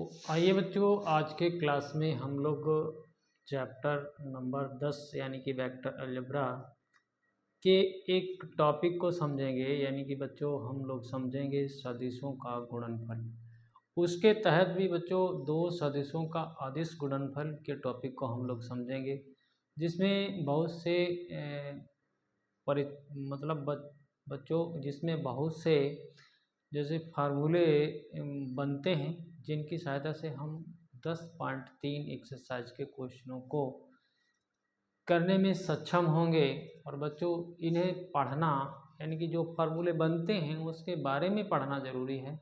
आइए बच्चों, आज के क्लास में हम लोग चैप्टर नंबर 10 यानी कि वेक्टर अलजेब्रा के एक टॉपिक को समझेंगे। यानी कि बच्चों हम लोग समझेंगे सदिशों का गुणनफल। उसके तहत भी बच्चों दो सदिशों का अदिश गुणनफल के टॉपिक को हम लोग समझेंगे, जिसमें बहुत से परि मतलब बच्चों जिसमें बहुत से जैसे फार्मूले बनते हैं, जिनकी सहायता से हम 10.3 एक्सरसाइज के क्वेश्चनों को करने में सक्षम होंगे। और बच्चों इन्हें पढ़ना, यानी कि जो फार्मूले बनते हैं उसके बारे में पढ़ना ज़रूरी है।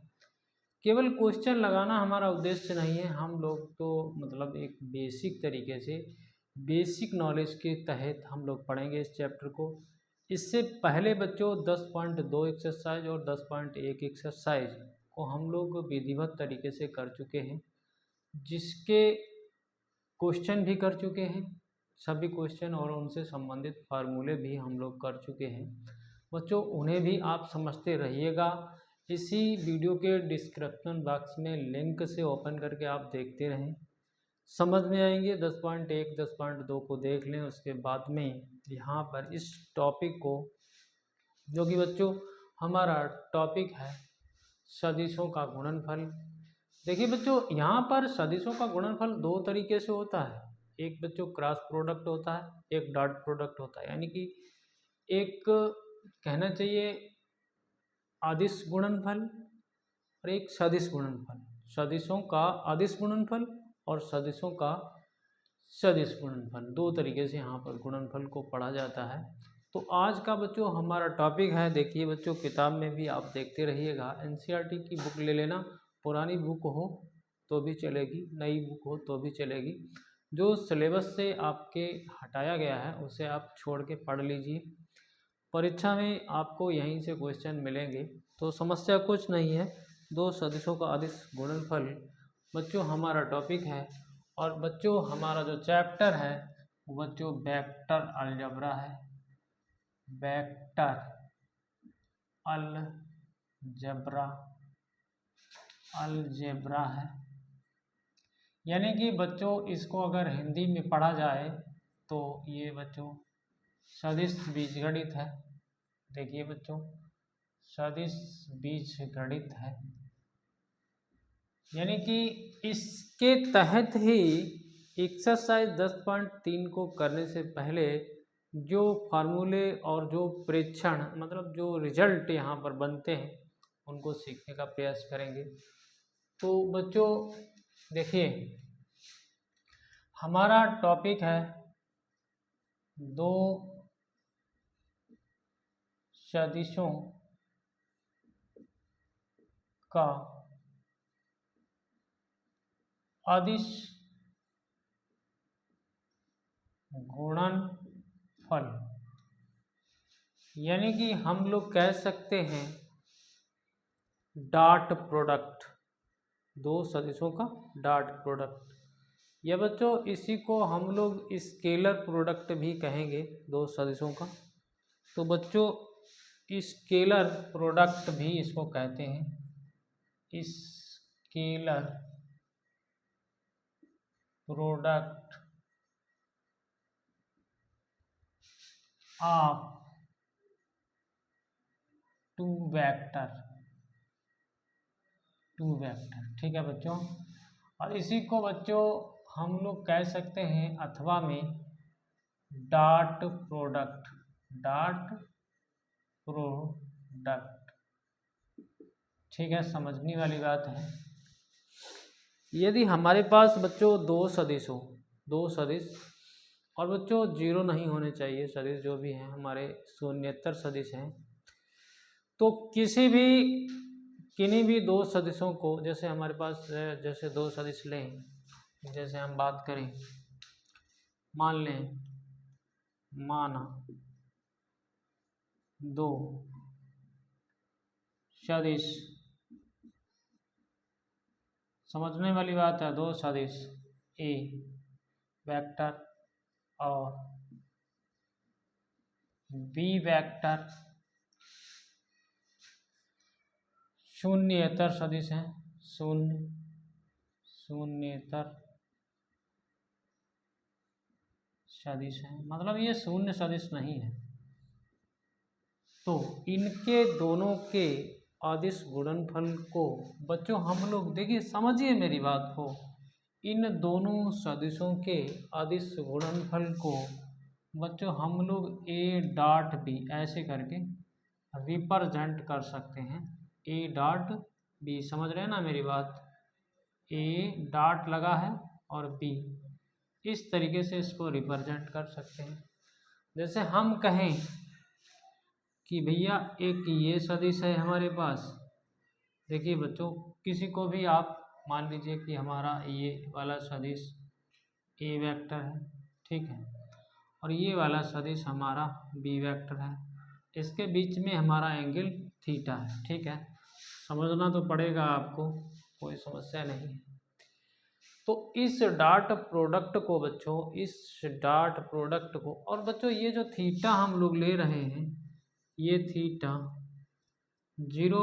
केवल क्वेश्चन लगाना हमारा उद्देश्य नहीं है। हम लोग तो मतलब एक बेसिक तरीके से बेसिक नॉलेज के तहत हम लोग पढ़ेंगे इस चैप्टर को। इससे पहले बच्चों 10.2 एक्सरसाइज और 10.1 एक्सरसाइज को हम लोग विधिवत तरीके से कर चुके हैं, जिसके क्वेश्चन भी कर चुके हैं, सभी क्वेश्चन और उनसे संबंधित फार्मूले भी हम लोग कर चुके हैं। बच्चों उन्हें भी आप समझते रहिएगा। इसी वीडियो के डिस्क्रिप्शन बॉक्स में लिंक से ओपन करके आप देखते रहें, समझ में आएंगे। 10.1 10.2 को देख लें, उसके बाद में यहाँ पर इस टॉपिक को, जो कि बच्चों हमारा टॉपिक है सदिशों का गुणनफल। देखिए बच्चों, यहाँ पर सदिशों का गुणनफल दो तरीके से होता है। एक बच्चों क्रॉस प्रोडक्ट होता है, एक डॉट प्रोडक्ट होता है। यानी कि एक कहना चाहिए अदिश गुणनफल और एक सदिश गुणनफल। सदिशों का अदिश गुणनफल और सदिशों का सदिश गुणनफल, दो तरीके से यहाँ पर गुणनफल को पढ़ा जाता है। तो आज का बच्चों हमारा टॉपिक है, देखिए बच्चों किताब में भी आप देखते रहिएगा। एनसीईआरटी की बुक ले लेना, पुरानी बुक हो तो भी चलेगी, नई बुक हो तो भी चलेगी। जो सिलेबस से आपके हटाया गया है उसे आप छोड़ के पढ़ लीजिए। परीक्षा में आपको यहीं से क्वेश्चन मिलेंगे, तो समस्या कुछ नहीं है। दो सदिशों का अदिश गुणनफल बच्चों हमारा टॉपिक है। और बच्चों हमारा जो चैप्टर है वो बच्चों वेक्टर अलजेब्रा है। वेक्टर अलजेब्रा है। यानी कि बच्चों इसको अगर हिंदी में पढ़ा जाए तो ये बच्चों सदिश बीजगणित है। देखिए बच्चों सदिश बीजगणित है। यानी कि इसके तहत ही एक्सरसाइज 10.3 को करने से पहले जो फार्मूले और जो प्रेक्षण मतलब जो रिजल्ट यहाँ पर बनते हैं उनको सीखने का प्रयास करेंगे। तो बच्चों देखिए हमारा टॉपिक है दो सदिशों का अदिश गुणनफल। यानी कि हम लोग कह सकते हैं डॉट प्रोडक्ट, दो सदिशों का डॉट प्रोडक्ट। या बच्चों इसी को हम लोग स्केलर प्रोडक्ट भी कहेंगे, दो सदिशों का। तो बच्चों स्केलर प्रोडक्ट भी इसको कहते हैं, scalar product of two vector. ठीक है बच्चों। और इसी को बच्चों हम लोग कह सकते हैं अथवा में डॉट प्रोडक्ट। ठीक है, समझने वाली बात है। यदि हमारे पास बच्चों दो सदिश और बच्चों जीरो नहीं होने चाहिए, सदिश जो भी हैं हमारे शून्येतर सदिश हैं, तो किन्हीं भी दो सदिशों को, जैसे हमारे पास जैसे दो सदिश लें, जैसे हम बात करें, मान लें माना दो सदिश, समझने वाली बात है, दो सदिश ए वेक्टर और बी वेक्टर शून्येतर सदिश हैं, शून्येतर सदिश है, मतलब ये शून्य सदिश नहीं है। तो इनके दोनों के अदिश गुणनफल को बच्चों हम लोग देखिए, समझिए मेरी बात को, इन दोनों सदिशों के अदिश गुणनफल को बच्चों हम लोग ए डॉट बी ऐसे करके रिप्रेजेंट कर सकते हैं। ए डॉट बी, समझ रहे हैं ना मेरी बात? ए डॉट लगा है और बी, इस तरीके से इसको रिप्रेजेंट कर सकते हैं। जैसे हम कहें कि भैया एक ये सदिश है हमारे पास, देखिए बच्चों, किसी को भी आप मान लीजिए कि हमारा ये वाला सदिश ए वेक्टर है, ठीक है, और ये वाला सदिश हमारा बी वेक्टर है, इसके बीच में हमारा एंगल थीटा है, ठीक है। समझना तो पड़ेगा आपको, कोई समस्या नहीं है। तो इस डॉट प्रोडक्ट को बच्चों, इस डॉट प्रोडक्ट को, और बच्चों ये जो थीटा हम लोग ले रहे हैं, ये थीटा 0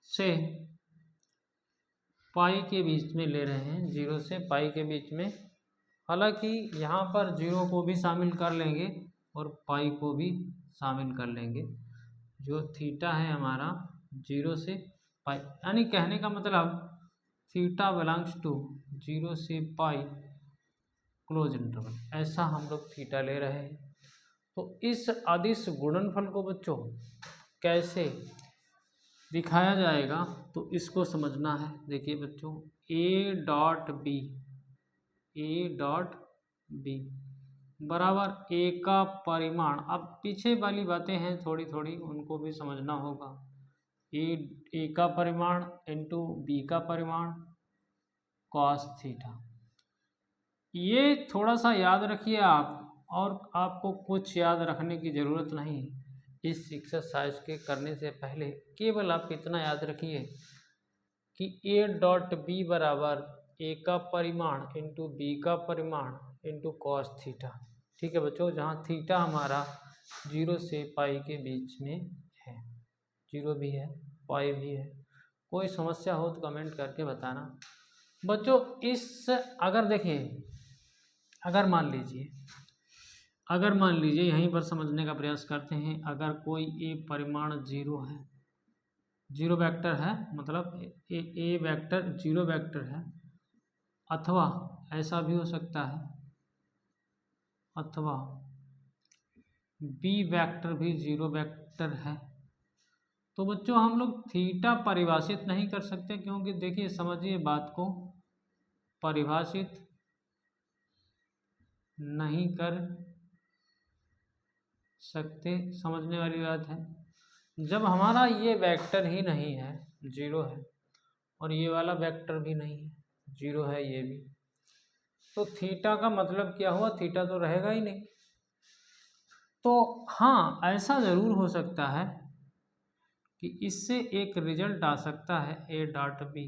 से पाई के बीच में ले रहे हैं, 0 से पाई के बीच में। हालांकि यहाँ पर 0 को भी शामिल कर लेंगे और पाई को भी शामिल कर लेंगे। जो थीटा है हमारा 0 से पाई, यानी कहने का मतलब थीटा बिलोंग्स टू 0 से पाई क्लोज इंटरवल, ऐसा हम लोग थीटा ले रहे हैं। तो इस अदिश गुणनफल को बच्चों कैसे दिखाया जाएगा, तो इसको समझना है। देखिए बच्चों, A dot B, A dot B बराबर ए का परिमाण, अब पीछे वाली बातें हैं थोड़ी थोड़ी, उनको भी समझना होगा। ए का परिमाण इंटू बी का परिमाण कॉस थीटा, ये थोड़ा सा याद रखिए आप, और आपको कुछ याद रखने की ज़रूरत नहीं। इस एक्सरसाइज के करने से पहले केवल आप इतना याद रखिए कि ए डॉट बी बराबर ए का परिमाण इंटू बी का परिमाण इंटू कॉस थीटा, ठीक है बच्चों, जहाँ थीटा हमारा 0 से पाई के बीच में है, 0 भी है पाई भी है। कोई समस्या हो तो कमेंट करके बताना बच्चों। इस अगर देखिए, अगर मान लीजिए यहीं पर समझने का प्रयास करते हैं, अगर कोई ए परिमाण 0 है, 0 वेक्टर है, मतलब ए वेक्टर 0 वेक्टर है, अथवा ऐसा भी हो सकता है, अथवा बी वेक्टर भी 0 वेक्टर है, तो बच्चों हम लोग थीटा परिभाषित नहीं कर सकते, क्योंकि देखिए समझिए बात को, परिभाषित नहीं कर सकते, समझने वाली बात है। जब हमारा ये वेक्टर ही नहीं है, 0 है, और ये वाला वेक्टर भी नहीं है, 0 है ये भी, तो थीटा का मतलब क्या हुआ? थीटा तो रहेगा ही नहीं। तो हाँ, ऐसा ज़रूर हो सकता है कि इससे एक रिजल्ट आ सकता है ए डॉट बी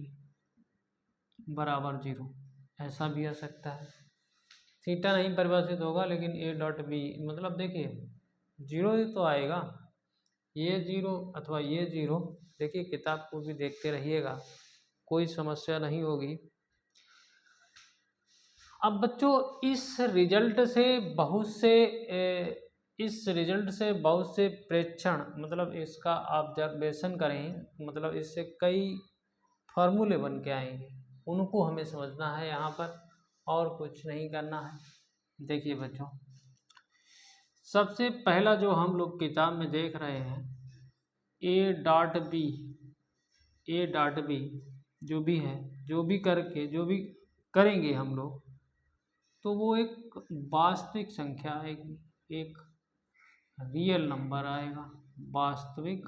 बराबर 0, ऐसा भी आ सकता है। थीटा नहीं परिभाषित होगा, लेकिन ए डॉट बी मतलब देखिए 0 ही तो आएगा, ये 0 अथवा ये 0। देखिए किताब को भी देखते रहिएगा, कोई समस्या नहीं होगी। अब बच्चों इस रिजल्ट से बहुत से प्रेक्षण, मतलब इसका ऑब्जर्वेशन करें, मतलब इससे कई फार्मूले बन के आएंगे, उनको हमें समझना है यहाँ पर, और कुछ नहीं करना है। देखिए बच्चों, सबसे पहला जो हम लोग किताब में देख रहे हैं, ए डॉट बी जो भी है, जो भी करेंगे हम लोग, तो वो एक वास्तविक संख्या आएगी, एक रियल नंबर आएगा, वास्तविक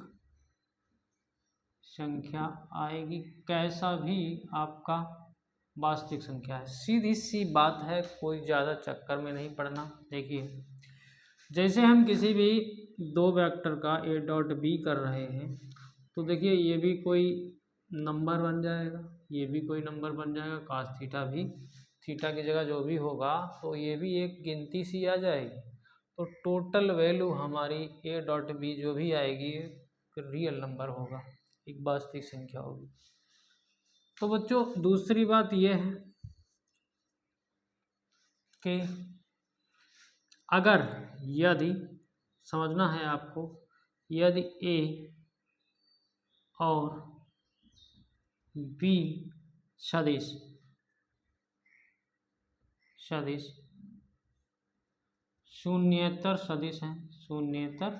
संख्या आएगी। कैसा भी आपका वास्तविक संख्या है, सीधी सी बात है, कोई ज़्यादा चक्कर में नहीं पड़ना। देखिए जैसे हम किसी भी दो वेक्टर का ए डॉट बी कर रहे हैं, तो देखिए ये भी कोई नंबर बन जाएगा, ये भी कोई नंबर बन जाएगा, कास थीटा भी, थीटा की जगह जो भी होगा, तो ये भी एक गिनती सी आ जाएगी। तो टोटल वैल्यू हमारी ए डॉट बी जो भी आएगी एक रियल नंबर होगा, एक वास्तविक संख्या होगी। तो बच्चों दूसरी बात यह है कि अगर यदि समझना है आपको, यदि ए और बी सदिश शून्येतर सदिश हैं, शून्येतर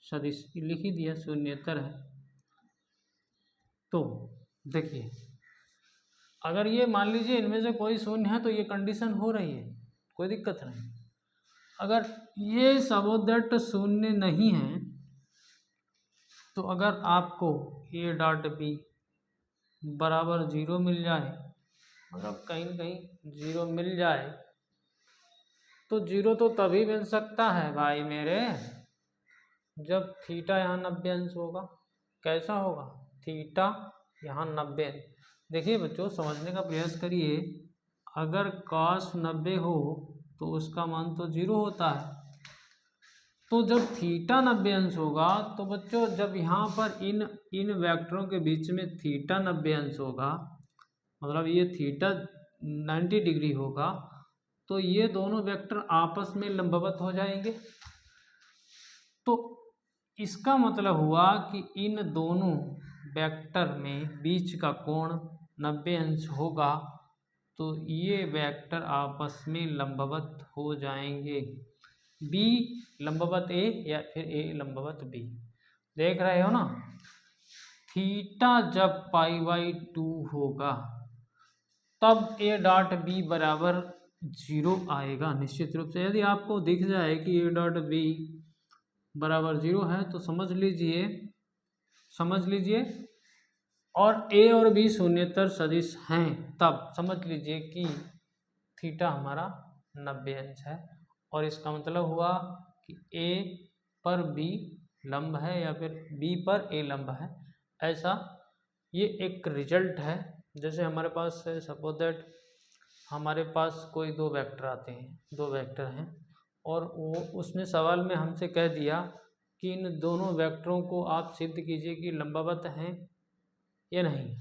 सदिश लिख ही दिया, शून्येतर है। तो देखिए अगर ये मान लीजिए इनमें से कोई शून्य है तो ये कंडीशन हो रही है, कोई दिक्कत नहीं। अगर ये सबोदेट शून्य नहीं है तो अगर आपको ए डॉट बी बराबर 0 मिल जाए, मतलब कहीं न कहीं 0 मिल जाए, तो 0 तो तभी मिल सकता है भाई मेरे जब थीटा यहाँ 90 अंश होगा। कैसा होगा? थीटा यहाँ 90 अंश। देखिए बच्चों समझने का प्रयास करिए, अगर cos 90 हो तो उसका मान तो 0 होता है। तो जब थीटा 90 अंश होगा तो बच्चों जब यहाँ पर इन वेक्टरों के बीच में थीटा 90 अंश होगा, मतलब ये थीटा 90 डिग्री होगा, तो ये दोनों वेक्टर आपस में लंबवत हो जाएंगे। तो इसका मतलब हुआ कि इन दोनों वेक्टर में बीच का कोण 90 अंश होगा, तो ये वेक्टर आपस में लंबवत हो जाएंगे। बी लंबवत ए या फिर ए लंबवत बी। देख रहे हो ना, थीटा जब π/2 होगा तब ए डॉट बी बराबर 0 आएगा निश्चित रूप से। यदि आपको दिख जाए कि ए डॉट बी बराबर 0 है तो समझ लीजिए और ए और बी शून्येतर सदिश हैं, तब समझ लीजिए कि थीटा हमारा 90 अंश है। और इसका मतलब हुआ कि ए पर बी लंब है या फिर बी पर ए लंब है। ऐसा ये एक रिजल्ट है। जैसे हमारे पास सपोज दैट हमारे पास कोई दो वेक्टर हैं और वो उसने सवाल में हमसे कह दिया कि इन दोनों वेक्टरों को आप सिद्ध कीजिए कि लंबवत हैं या नहीं।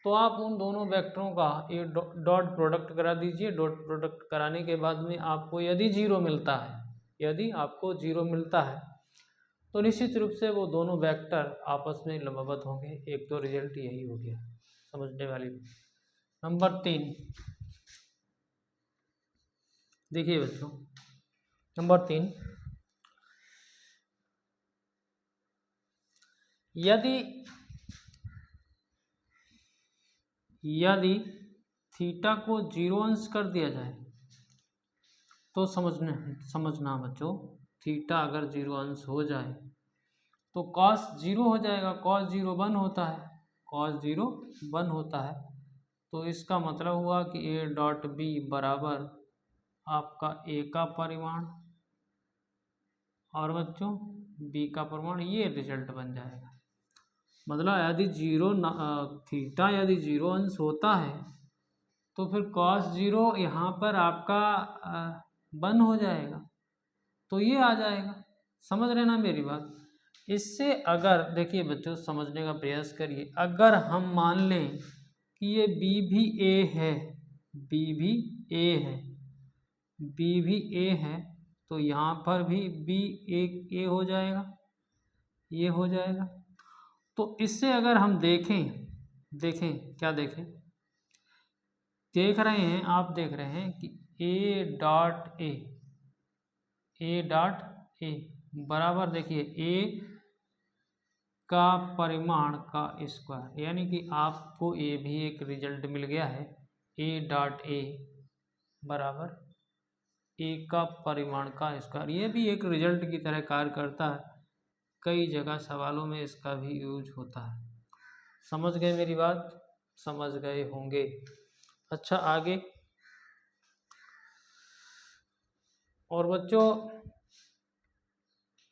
तो आप उन दोनों वेक्टरों का एक डॉट प्रोडक्ट करा दीजिए। डॉट प्रोडक्ट कराने के बाद में आपको यदि 0 मिलता है, यदि आपको 0 मिलता है तो निश्चित रूप से वो दोनों वेक्टर आपस में लंबवत होंगे। एक तो रिजल्ट यही हो गया समझने वाली। नंबर 3 देखिए बच्चों, नंबर 3, यदि थीटा को 0 अंश कर दिया जाए तो समझना बच्चों, थीटा अगर 0 अंश हो जाए तो cos 0 हो जाएगा। cos 0 1 होता है, cos 0 1 होता है। तो इसका मतलब हुआ कि ए डॉट बी बराबर आपका ए का परिमाण और बच्चों बी का परिमाण, ये रिजल्ट बन जाएगा। मतलब यदि थीटा यदि 0 अंश होता है तो फिर cos 0 यहाँ पर आपका 1 हो जाएगा, तो ये आ जाएगा। समझ रहे ना मेरी बात? इससे अगर देखिए बच्चों समझने का प्रयास करिए, अगर हम मान लें कि ये बी भी ए है, बी भी ए है, तो यहाँ पर भी बी एक ए हो जाएगा, ये हो जाएगा। तो इससे अगर हम देखें क्या देखें, देख रहे हैं, आप देख रहे हैं कि ए डॉट ए बराबर देखिए ए का परिमाण का स्क्वायर, यानी कि आपको ए भी एक रिजल्ट मिल गया है। ए डॉट ए बराबर ए का परिमाण का स्क्वायर, ये भी एक रिजल्ट की तरह कार्य करता है। कई जगह सवालों में इसका भी यूज होता है। समझ गए मेरी बात? समझ गए होंगे। अच्छा आगे, और बच्चों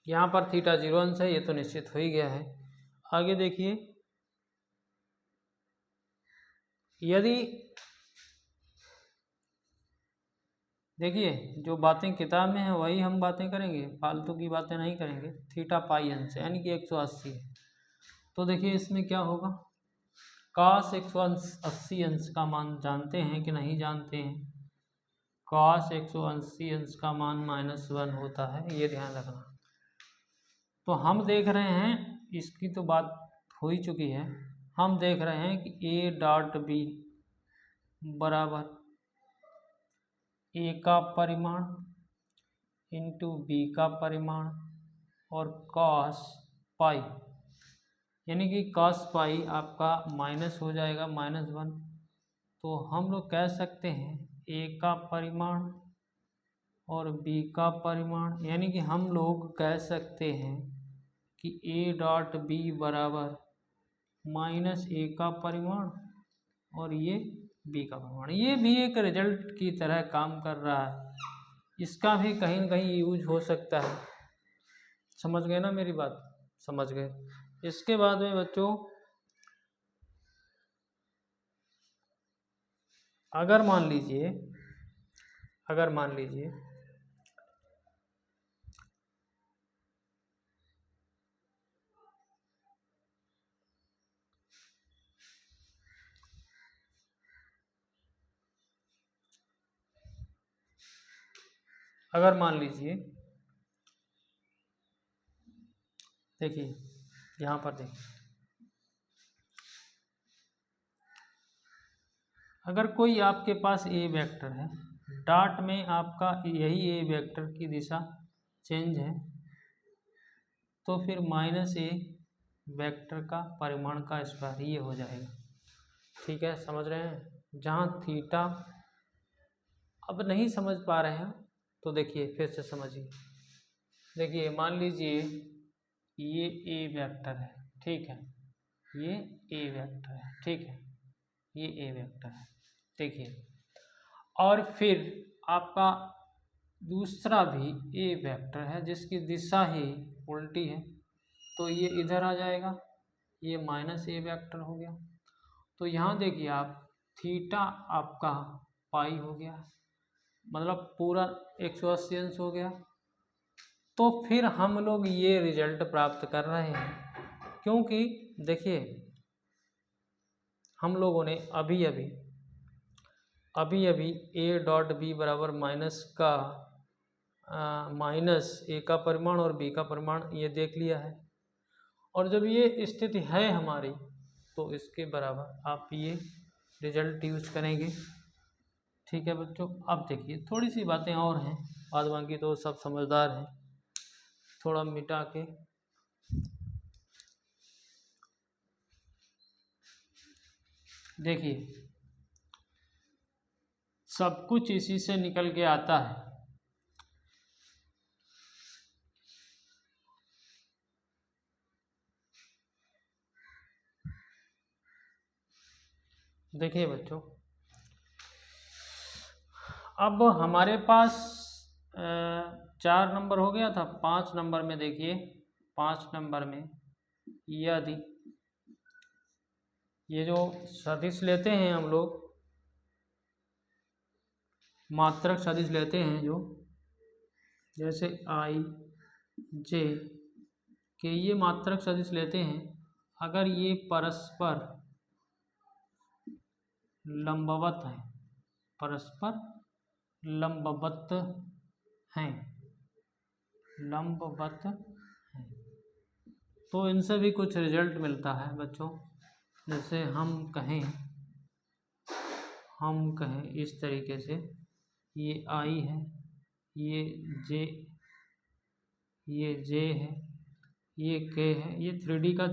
यहाँ पर थीटा 0 अंश है, ये तो निश्चित हो ही गया है। आगे देखिए, यदि देखिए जो बातें किताब में हैं वही हम बातें करेंगे, फालतू की बातें नहीं करेंगे। थीटा पाई अंश यानी कि 180 है। तो देखिए इसमें क्या होगा, cos 180 अंश का मान जानते हैं कि नहीं जानते हैं? cos 180 अंश का मान -1 होता है, ये ध्यान रखना। तो हम देख रहे हैं, इसकी तो बात हो ही चुकी है, हम देख रहे हैं कि a डॉट b बराबर a का परिमाण इंटू b का परिमाण और cos पाई, यानी कि cos पाई आपका माइनस हो जाएगा -1। तो हम लोग कह सकते हैं a का परिमाण और b का परिमाण, यानी कि हम लोग कह सकते हैं कि a डॉट b बराबर -a का परिमाण और ये b का परिमाण। ये भी एक रिजल्ट की तरह काम कर रहा है, इसका भी कहीं न कहीं यूज हो सकता है। समझ गए ना मेरी बात? समझ गए। इसके बाद में बच्चों, अगर मान लीजिए देखिए यहाँ पर देखिए, अगर कोई आपके पास ए वेक्टर है, डॉट में आपका यही ए वेक्टर की दिशा चेंज है, तो फिर -a वेक्टर का परिमाण का स्क्वायर ये हो जाएगा। ठीक है, समझ रहे हैं? जहाँ थीटा अब नहीं समझ पा रहे हैं तो देखिए फिर से समझिए। देखिए मान लीजिए ये ए वेक्टर है, ठीक है, ये ए वेक्टर है, ठीक है, ये ए वेक्टर है, देखिए, और फिर आपका दूसरा भी ए वेक्टर है जिसकी दिशा ही उल्टी है, तो ये इधर आ जाएगा, ये -a वेक्टर हो गया। तो यहाँ देखिए आप, थीटा आपका पाई हो गया, मतलब पूरा 180 अंश हो गया। तो फिर हम लोग ये रिजल्ट प्राप्त कर रहे हैं, क्योंकि देखिए हम लोगों ने अभी अभी a डॉट b बराबर -a का परिमाण और b का परिमाण ये देख लिया है, और जब ये स्थिति है हमारी तो इसके बराबर आप ये रिजल्ट यूज करेंगे। ठीक है बच्चों, अब देखिए थोड़ी सी बातें और हैं, बाद बाकी तो सब समझदार हैं। थोड़ा मिटा के देखिए, सब कुछ इसी से निकल के आता है। देखिए बच्चों, अब हमारे पास 4 नंबर हो गया था, 5 नंबर में देखिए, 5 नंबर में यदि ये जो सदिश लेते हैं हम लोग, मात्रक सदिश लेते हैं जो, जैसे i j के ये मात्रक सदिश लेते हैं, अगर ये परस्पर लंबवत हैं, परस्पर लंबवत हैं, तो इनसे भी कुछ रिजल्ट मिलता है बच्चों। जैसे हम कहें इस तरीके से, ये i है, ये j है, ये k है, ये 3D का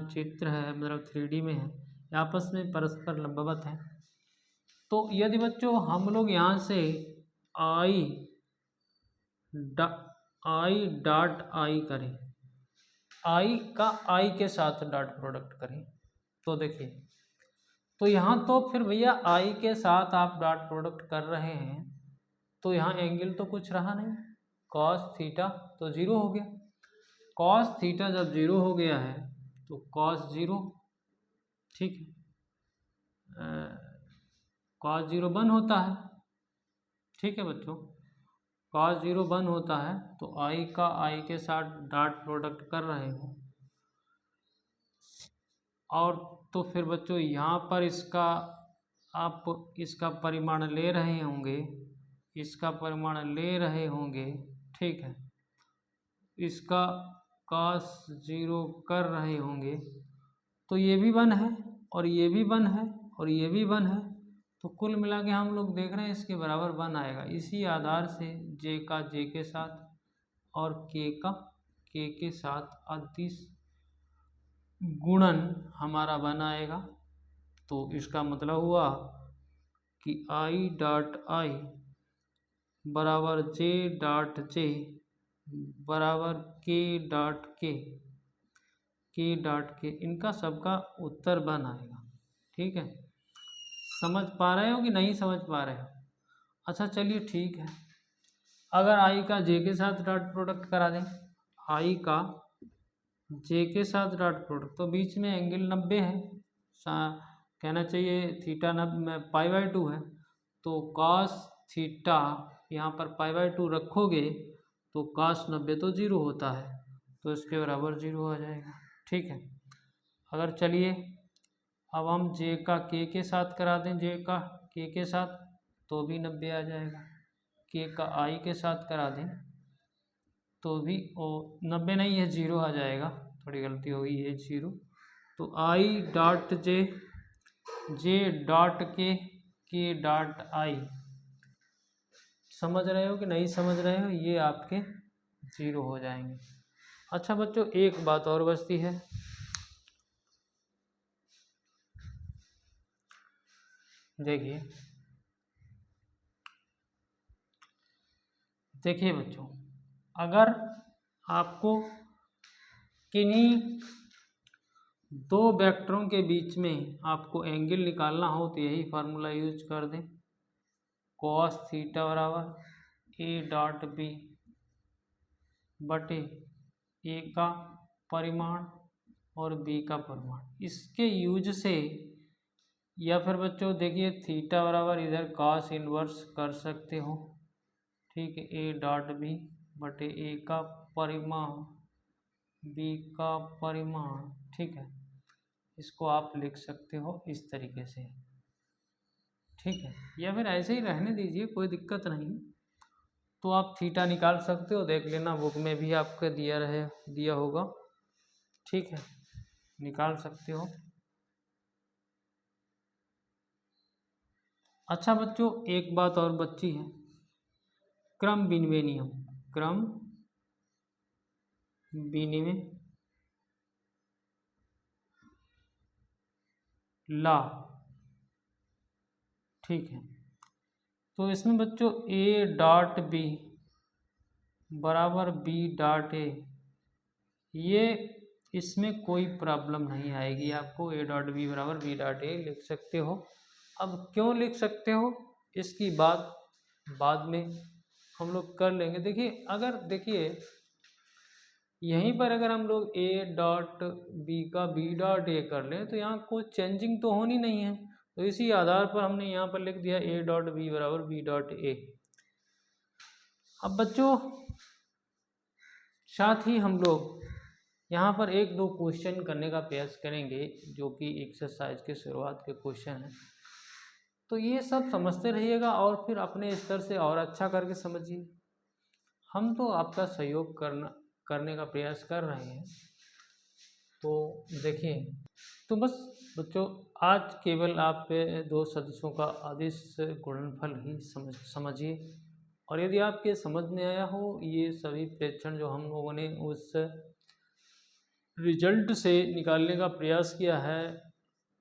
चित्र है, मतलब 3D में है, आपस में परस्पर लंबवत है। तो यदि बच्चों हम लोग यहाँ से i डॉट i करें, i का i के साथ डॉट प्रोडक्ट करें, तो देखिए, तो यहाँ तो फिर भैया i के साथ आप डॉट प्रोडक्ट कर रहे हैं, तो यहाँ एंगल तो कुछ रहा नहीं, cos थीटा तो 0 हो गया। cos थीटा जब 0 हो गया है तो cos 0, ठीक है, cos 0 1 होता है, ठीक है बच्चों, cos 0 1 होता है, तो i का i के साथ डॉट प्रोडक्ट कर रहे हो, और तो फिर बच्चों यहाँ पर इसका आप इसका परिमाण ले रहे होंगे, इसका परिमाण ले रहे होंगे, ठीक है, इसका cos 0 कर रहे होंगे, तो ये भी 1 है और ये भी 1 है और ये भी 1 है, तो कुल मिला के हम लोग देख रहे हैं इसके बराबर 1 आएगा। इसी आधार से j का j के साथ और k का k के साथ अदिश गुणन हमारा 1 आएगा। तो इसका मतलब हुआ कि i डॉट i बराबर j डॉट j बराबर k डॉट k, इनका सबका उत्तर 1 आएगा। ठीक है, समझ पा रहे हो कि नहीं समझ पा रहे हो? अच्छा चलिए ठीक है, अगर i का j के साथ डॉट प्रोडक्ट करा दें, i का j के साथ डॉट प्रोडक्ट, तो बीच में एंगल 90 है, कहना चाहिए थीटा π/2 है, तो cos थीटा यहाँ पर π/2 रखोगे तो cos 90 तो 0 होता है, तो इसके बराबर 0 आ जाएगा। ठीक है, अगर चलिए अब हम j का k के साथ करा दें, j का k के साथ, तो भी 90 आ जाएगा। k का i के साथ करा दें तो भी 90 नहीं है, 0 आ जाएगा, थोड़ी गलती होगी, ये 0। तो i dot j dot k dot i, समझ रहे हो कि नहीं समझ रहे हो? ये आपके 0 हो जाएंगे। अच्छा बच्चों, एक बात और बचती है, देखिए बच्चों, अगर आपको किन्हीं दो वेक्टरों के बीच में आपको एंगल निकालना हो तो यही फार्मूला यूज कर दें, cos थीटा बराबर a डॉट b बटे a का परिमाण और b का परिमाण। इसके यूज से, या फिर बच्चों देखिए थीटा बराबर इधर cos इनवर्स कर सकते हो, ठीक है, a डॉट b बटे a का परिमाण b का परिमाण, ठीक है, इसको आप लिख सकते हो इस तरीके से। ठीक है, या फिर ऐसे ही रहने दीजिए, कोई दिक्कत नहीं, तो आप थीटा निकाल सकते हो, देख लेना बुक में भी आपको दिया होगा। ठीक है, निकाल सकते हो। अच्छा बच्चों, एक बात और बची है, क्रम विनिमय नियम, क्रम विनिमय ला। ठीक है, तो इसमें बच्चों a डॉट b बराबर b डॉट a, ये इसमें कोई प्रॉब्लम नहीं आएगी आपको, a डॉट b बराबर b डॉट a लिख सकते हो। अब क्यों लिख सकते हो इसकी बात बाद में हम लोग कर लेंगे। देखिए यहीं पर अगर हम लोग a डॉट b का b डॉट a कर लें तो यहाँ कोई चेंजिंग तो होनी नहीं है, तो इसी आधार पर हमने यहाँ पर लिख दिया a डॉट b बराबर b डॉट a। अब बच्चों साथ ही हम लोग यहाँ पर एक दो क्वेश्चन करने का प्रयास करेंगे, जो कि एक्सरसाइज के शुरुआत के क्वेश्चन हैं, तो ये सब समझते रहिएगा और फिर अपने स्तर से और अच्छा करके समझिए। हम तो आपका सहयोग करने का प्रयास कर रहे हैं। तो देखिए, तो बस बच्चों आज केवल आप दो सदिशों का अदिश गुणनफल ही समझिए, और यदि आपके समझ में आया हो ये सभी प्रेक्षण जो हम लोगों ने उस रिजल्ट से निकालने का प्रयास किया है,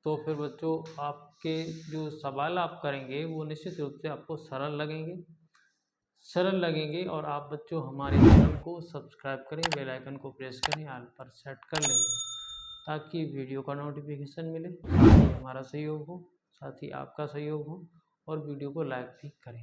तो फिर बच्चों आपके जो सवाल आप करेंगे वो निश्चित रूप से आपको सरल लगेंगे और आप बच्चों हमारे चैनल को सब्सक्राइब करें, बेल आइकन को प्रेस करें, ऑल पर सेट कर लें, ताकि वीडियो का नोटिफिकेशन मिले, साथ ही हमारा सहयोग हो, साथ ही आपका सहयोग हो, और वीडियो को लाइक भी करें।